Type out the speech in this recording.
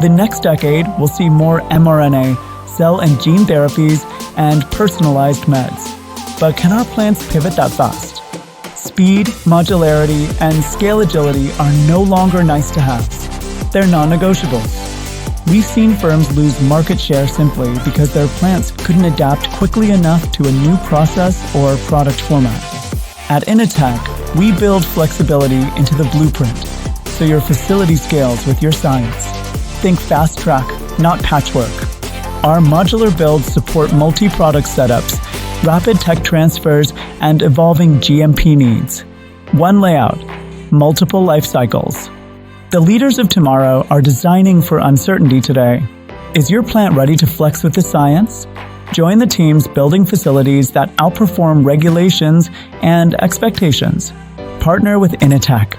The next decade will see more mRNA, cell and gene therapies, and personalized meds. But can our plants pivot that fast? Speed, modularity, and scale agility are no longer nice-to-haves. They're non-negotiables. We've seen firms lose market share simply because their plants couldn't adapt quickly enough to a new process or product format. At Inotek, we build flexibility into the blueprint, so your facility scales with your science. Think fast track, not patchwork. Our modular builds support multi-product setups, rapid tech transfers, and evolving GMP needs. One layout, multiple life cycles. The leaders of tomorrow are designing for uncertainty today. Is your plant ready to flex with the science? Join the teams building facilities that outperform regulations and expectations. Partner with Inotek.